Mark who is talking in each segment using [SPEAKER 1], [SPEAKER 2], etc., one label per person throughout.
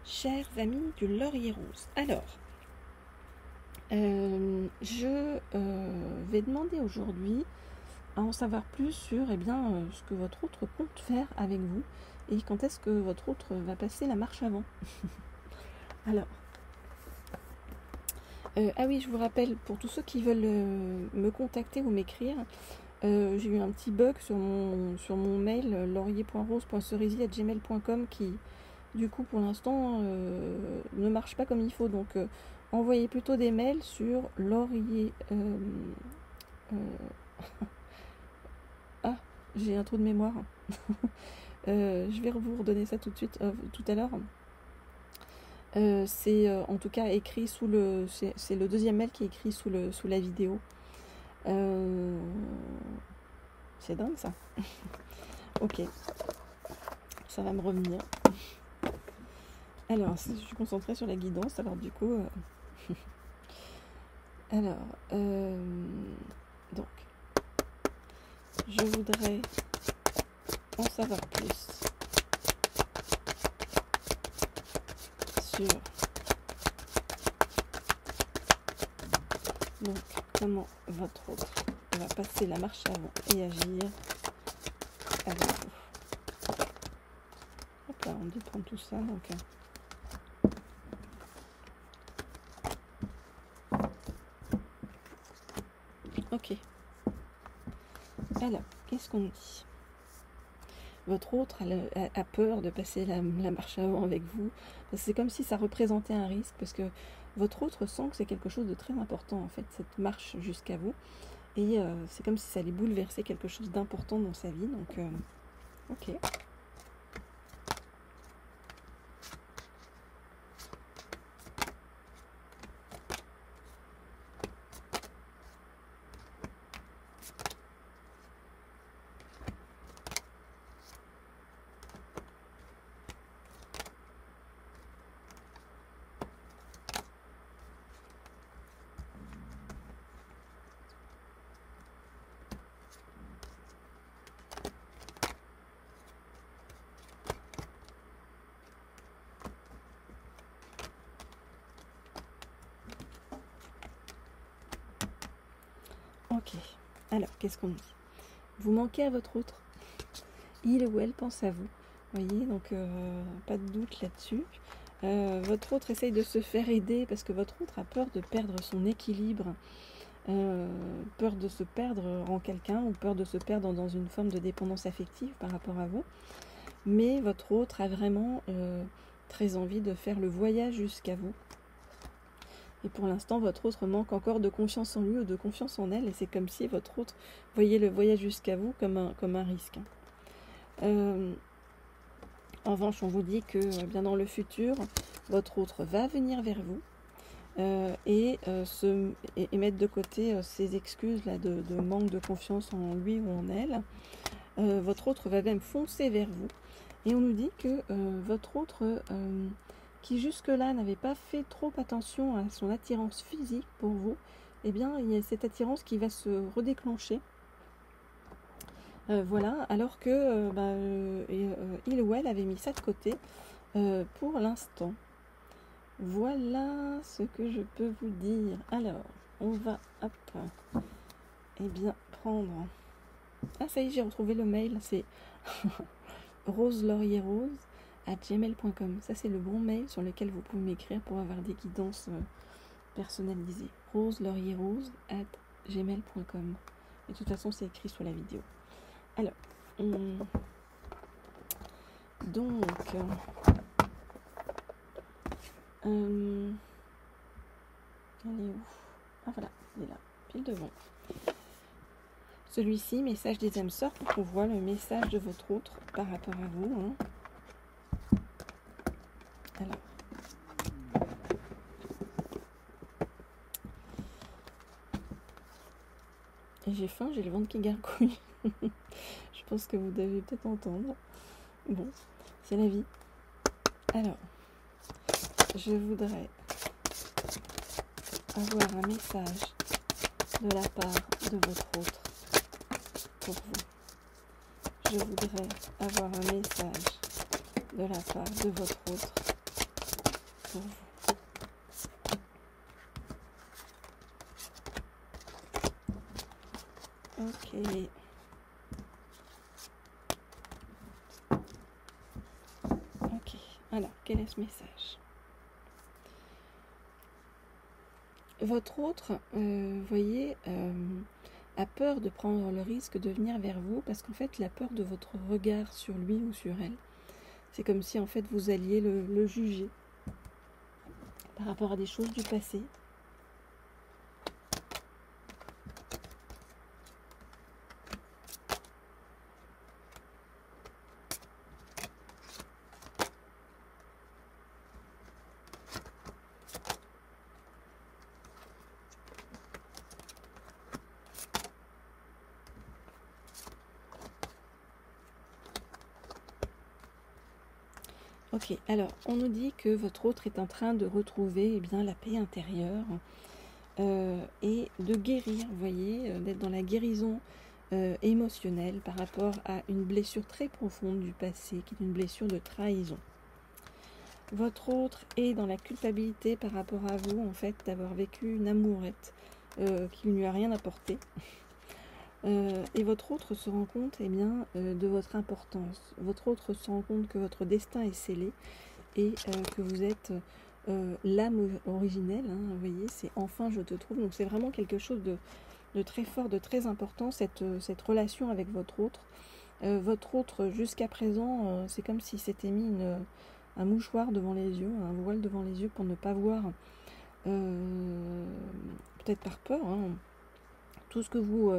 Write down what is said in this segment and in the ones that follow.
[SPEAKER 1] chers amis du Laurier Rose. Alors, je vais demander aujourd'hui à en savoir plus sur ce que votre autre compte faire avec vous et quand est-ce que votre autre va passer la marche avant. Alors, ah oui, je vous rappelle, pour tous ceux qui veulent me contacter ou m'écrire, j'ai eu un petit bug sur mon mail laurier.rose.cerisier@gmail.com qui, du coup, pour l'instant, ne marche pas comme il faut. Donc, envoyez plutôt des mails sur laurier... Ah, j'ai un trou de mémoire. Je vais vous redonner ça tout de suite, tout à l'heure. C'est en tout cas écrit sous le... C'est le deuxième mail qui est écrit sous la vidéo. C'est dingue ça. Ok, ça va me revenir. Alors, je suis concentrée sur la guidance, alors du coup... Alors, donc, je voudrais en savoir plus sur donc comment votre autre va passer la marche avant et agir avec vous. Hop là, on dit prendre tout ça, donc... Ok. Alors, qu'est-ce qu'on dit? Votre autre a peur de passer la marche avant avec vous. C'est comme si ça représentait un risque, parce que votre autre sent que c'est quelque chose de très important, en fait, cette marche jusqu'à vous. Et c'est comme si ça allait bouleverser quelque chose d'important dans sa vie. Donc, ok. Ok, alors qu'est-ce qu'on dit? Vous manquez à votre autre. Il ou elle pense à vous. Voyez, donc pas de doute là-dessus. Votre autre essaye de se faire aider parce que votre autre a peur de perdre son équilibre, peur de se perdre en quelqu'un ou peur de se perdre dans une forme de dépendance affective par rapport à vous. Mais votre autre a vraiment très envie de faire le voyage jusqu'à vous. Et pour l'instant, votre autre manque encore de confiance en lui ou de confiance en elle. Et c'est comme si votre autre voyait le voyage jusqu'à vous comme un risque. En revanche, on vous dit que bien dans le futur, votre autre va venir vers vous et mettre de côté ses excuses là, de manque de confiance en lui ou en elle. Votre autre va même foncer vers vous. Et on nous dit que votre autre... qui jusque-là n'avait pas fait trop attention à son attirance physique pour vous, eh bien, il y a cette attirance qui va se redéclencher. Voilà, alors que il ou elle avait mis ça de côté pour l'instant. Voilà ce que je peux vous dire. Alors, on va, prendre... Ah, ça y est, j'ai retrouvé le mail, c'est roselaurierrose@gmail.com. Ça, c'est le bon mail sur lequel vous pouvez m'écrire pour avoir des guidances personnalisées. roselaurierrose@gmail.com. Et de toute façon, c'est écrit sur la vidéo. Alors, donc, elle est où? Ah voilà, il est là, pile devant. Celui-ci, message des âmes sœurs, pour qu'on voit le message de votre autre par rapport à vous. Hein. Alors. Et j'ai faim, j'ai le ventre qui gargouille. Je pense que vous devez peut-être entendre. Bon, c'est la vie. Alors, je voudrais avoir un message de la part de votre autre pour vous. Je voudrais avoir un message de la part de votre autre pour vous. Ok. Ok. Alors, quel est ce message? Votre autre, voyez, a peur de prendre le risque de venir vers vous parce qu'en fait, il a peur de votre regard sur lui ou sur elle. C'est comme si en fait vous alliez le juger par rapport à des choses du passé. Ok, alors on nous dit que votre autre est en train de retrouver bien, la paix intérieure et de guérir, vous voyez, d'être dans la guérison émotionnelle par rapport à une blessure très profonde du passé, qui est une blessure de trahison. Votre autre est dans la culpabilité par rapport à vous, en fait, d'avoir vécu une amourette qui ne lui a rien apporté. Et votre autre se rend compte de votre importance. Votre autre se rend compte que votre destin est scellé et que vous êtes l'âme originelle. Vous voyez, c'est enfin je te trouve. Donc c'est vraiment quelque chose de très fort, de très important, cette relation avec votre autre. Votre autre, jusqu'à présent, c'est comme s'il s'était mis un mouchoir devant les yeux, un voile devant les yeux pour ne pas voir, peut-être par peur, tout ce que vous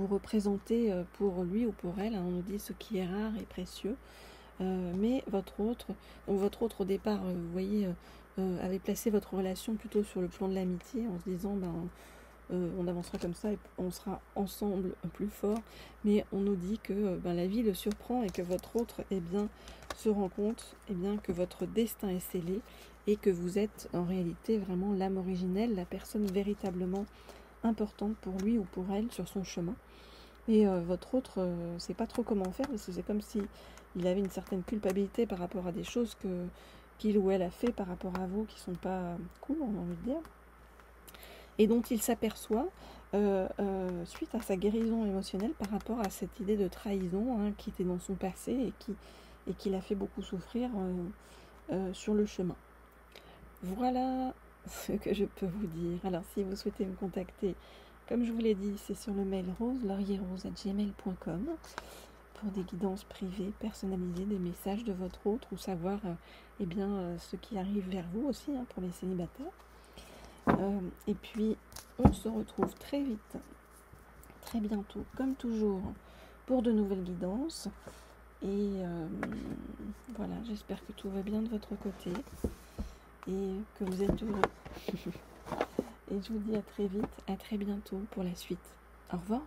[SPEAKER 1] représentez pour lui ou pour elle. On nous dit ce qui est rare et précieux. Mais votre autre au départ, vous voyez, avait placé votre relation plutôt sur le plan de l'amitié en se disant on avancera comme ça et on sera ensemble plus fort. Mais on nous dit que la vie le surprend et que votre autre se rend compte que votre destin est scellé et que vous êtes en réalité vraiment l'âme originelle, la personne véritablement importante pour lui ou pour elle sur son chemin. Et votre autre sait pas trop comment faire parce que c'est comme si il avait une certaine culpabilité par rapport à des choses qu'il ou elle a fait par rapport à vous qui sont pas cool, on a envie de dire, et dont il s'aperçoit suite à sa guérison émotionnelle par rapport à cette idée de trahison qui était dans son passé et qui l'a fait beaucoup souffrir sur le chemin. Voilà ce que je peux vous dire. Alors si vous souhaitez me contacter, comme je vous l'ai dit, c'est sur le mail rose-laurierrose@gmail.com pour des guidances privées, personnalisées, des messages de votre autre ou savoir ce qui arrive vers vous aussi pour les célibataires. Et puis on se retrouve très vite, très bientôt, comme toujours, pour de nouvelles guidances. Et voilà, j'espère que tout va bien de votre côté et que vous êtes heureux. Et je vous dis à très vite, à très bientôt pour la suite. Au revoir.